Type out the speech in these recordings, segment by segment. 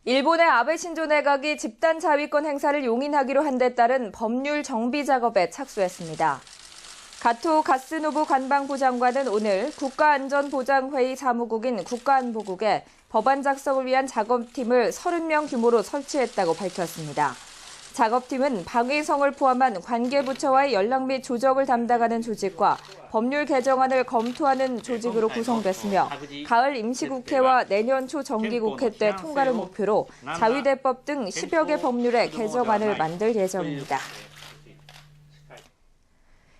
일본의 아베 신조 내각이 집단 자위권 행사를 용인하기로 한 데 따른 법률 정비 작업에 착수했습니다. 가토 가스노부 관방부 장관은 오늘 국가안전보장회의 사무국인 국가안보국에 법안 작성을 위한 작업팀을 30명 규모로 설치했다고 밝혔습니다. 작업팀은 방위성을 포함한 관계부처와의 연락 및 조정을 담당하는 조직과 법률 개정안을 검토하는 조직으로 구성됐으며 가을 임시국회와 내년 초 정기국회 때 통과를 목표로 자위대법 등 10여 개 법률의 개정안을 만들 예정입니다.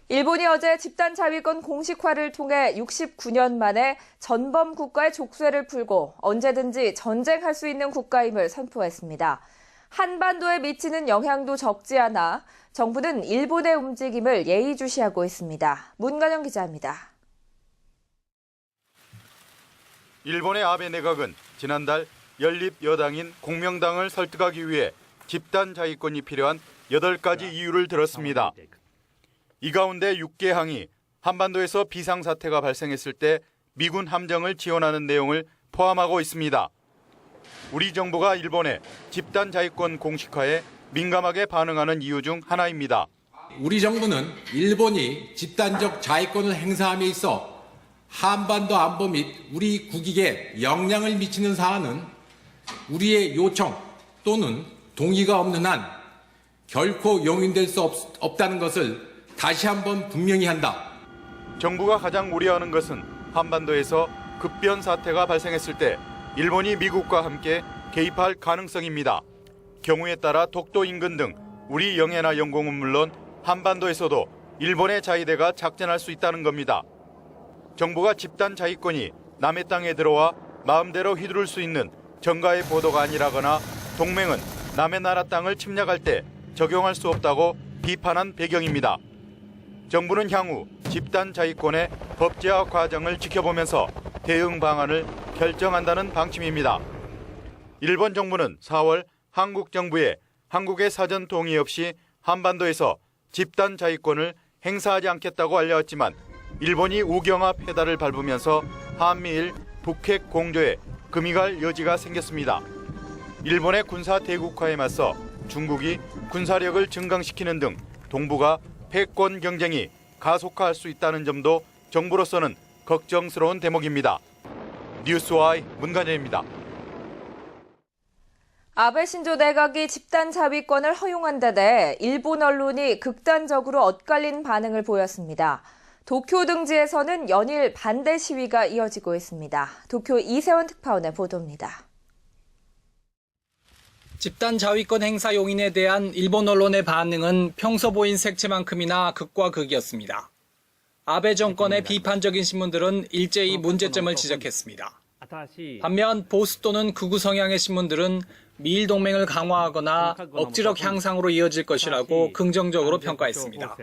일본이 어제 집단 자위권 공식화를 통해 69년 만에 전범 국가의 족쇄를 풀고 언제든지 전쟁할 수 있는 국가임을 선포했습니다. 한반도에 미치는 영향도 적지 않아 정부는 일본의 움직임을 예의주시하고 있습니다. 문관영 기자입니다. 일본의 아베 내각은 지난달 연립 여당인 공명당을 설득하기 위해 집단 자위권이 필요한 8가지 이유를 들었습니다. 이 가운데 6개 항이 한반도에서 비상사태가 발생했을 때 미군 함정을 지원하는 내용을 포함하고 있습니다. 우리 정부가 일본의 집단 자위권 공식화에 민감하게 반응하는 이유 중 하나입니다. 우리 정부는 일본이 집단적 자위권을 행사함에 있어 한반도 안보 및 우리 국익에 영향을 미치는 사안은 우리의 요청 또는 동의가 없는 한 결코 용인될 수 없다는 것을 다시 한번 분명히 한다. 정부가 가장 우려하는 것은 한반도에서 급변 사태가 발생했을 때 일본이 미국과 함께 개입할 가능성입니다. 경우에 따라 독도 인근 등 우리 영해나 영공은 물론 한반도에서도 일본의 자위대가 작전할 수 있다는 겁니다. 정부가 집단 자위권이 남의 땅에 들어와 마음대로 휘두를 수 있는 정가의 보도가 아니라거나 동맹은 남의 나라 땅을 침략할 때 적용할 수 없다고 비판한 배경입니다. 정부는 향후 집단 자위권의 법제화 과정을 지켜보면서 대응 방안을 결정한다는 방침입니다. 일본 정부는 4월 한국 정부에 한국의 사전 동의 없이 한반도에서 집단 자위권을 행사하지 않겠다고 알려왔지만 일본이 우경화 페달을 밟으면서 한미일 북핵 공조에 금이 갈 여지가 생겼습니다. 일본의 군사 대국화에 맞서 중국이 군사력을 증강시키는 등 동북아 패권 경쟁이 가속화할 수 있다는 점도 정부로서는 걱정스러운 대목입니다. 뉴스와이 문관영입니다. 아베 신조 내각이 집단 자위권을 허용한 데 대해 일본 언론이 극단적으로 엇갈린 반응을 보였습니다. 도쿄 등지에서는 연일 반대 시위가 이어지고 있습니다. 도쿄 이세원 특파원의 보도입니다. 집단 자위권 행사 용인에 대한 일본 언론의 반응은 평소 보인 색채만큼이나 극과 극이었습니다. 아베 정권의 비판적인 신문들은 일제히 문제점을 지적했습니다. 반면 보수 또는 극우 성향의 신문들은 미일 동맹을 강화하거나 억지력 향상으로 이어질 것이라고 긍정적으로 평가했습니다.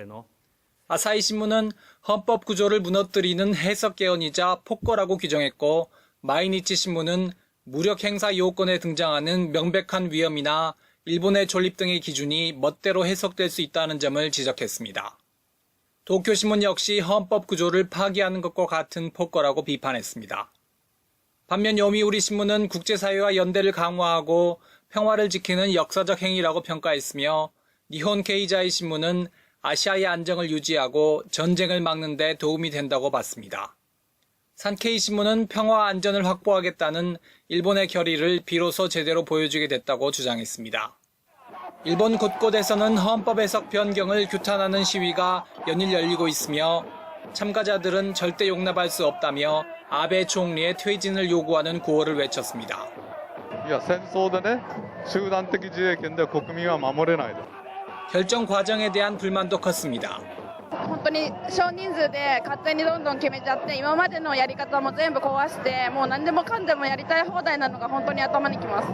아사히 신문은 헌법 구조를 무너뜨리는 해석 개헌이자 폭거라고 규정했고, 마이니치 신문은 무력 행사 요건에 등장하는 명백한 위험이나 일본의 존립 등의 기준이 멋대로 해석될 수 있다는 점을 지적했습니다. 도쿄신문 역시 헌법 구조를 파기하는 것과 같은 폭거라고 비판했습니다. 반면 요미우리 신문은 국제사회와 연대를 강화하고 평화를 지키는 역사적 행위라고 평가했으며, 니혼 케이자이 신문은 아시아의 안정을 유지하고 전쟁을 막는 데 도움이 된다고 봤습니다. 산케이 신문은 평화와 안전을 확보하겠다는 일본의 결의를 비로소 제대로 보여주게 됐다고 주장했습니다. 일본 곳곳에서는 헌법 해석 변경을 규탄하는 시위가 연일 열리고 있으며, 참가자들은 절대 용납할 수 없다며 아베 총리의 퇴진을 요구하는 구호를 외쳤습니다. 戦争でね、集団的自衛権で国民は守れないと。 결정 과정에 대한 불만도 컸습니다. 本当に少人数で勝手にどんどん決めちゃって、今までのやり方も全部壊して、もう何でもかんでもやりたい放題なのが本当に頭にきます。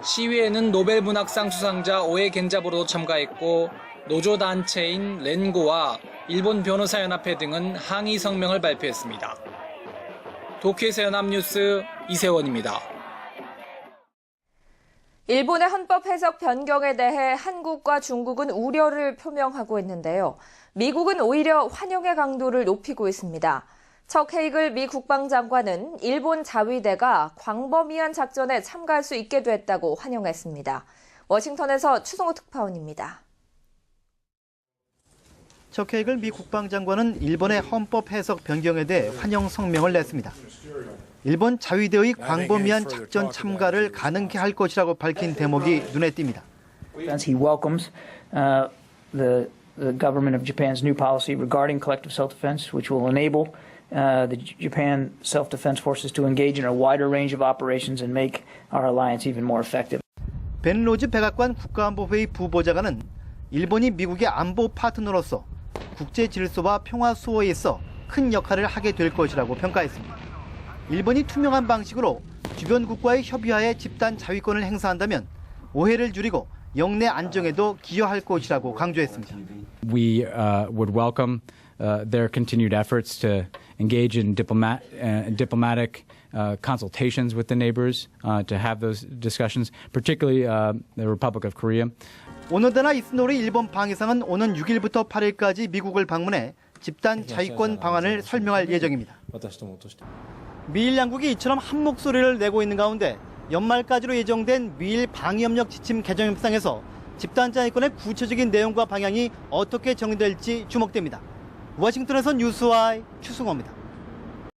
시위에는 노벨 문학상 수상자 오에 겐자부로도 참가했고, 노조 단체인 렌고와 일본 변호사연합회 등은 항의 성명을 발표했습니다. 도쿄에서 연합뉴스 이세원입니다. 일본의 헌법 해석 변경에 대해 한국과 중국은 우려를 표명하고 있는데요. 미국은 오히려 환영의 강도를 높이고 있습니다. 척 헤이글 미 국방장관은 일본 자위대가 광범위한 작전에 참가할 수 있게 됐다고 환영했습니다. 워싱턴에서 추성호 특파원입니다. 척 헤이글 미 국방장관은 일본의 헌법 해석 변경에 대해 환영 성명을 냈습니다. 일본 자위대의 광범위한 작전 참가를 가능케 할 것이라고 밝힌 대목이 눈에 띕니다. He welcomes the government of Japan's new policy regarding collective self-defense, which will enable the Japan self-defense forces to engage in a wider range of operations and make our alliance even more effective. 벤 로즈 백악관 국가안보회의 부보좌관은 일본이 미국의 안보 파트너로서 국제 질서와 평화 수호에 있어 큰 역할을 하게 될 것이라고 평가했습니다. 일본이 투명한 방식으로 주변 국가의 협의하에 집단 자위권을 행사한다면 오해를 줄이고 영내 안정에도 기여할 것이라고 강조했습니다. We would welcome their continued efforts to engage in diplomatic consultations with the neighbors, to have those discussions, particularly the Republic of Korea. 오노다나 이스노리 일본 방위상은 오는 6일부터 8일까지 미국을 방문해 집단 자위권 방안을 설명할 예정입니다. 미일 양국이 이처럼 한 목소리를 내고 있는 가운데 연말까지로 예정된 미일 방위협력 지침 개정 협상에서 집단 자위권의 구체적인 내용과 방향이 어떻게 정리될지 주목됩니다. 워싱턴에서 뉴스와이 추승호입니다.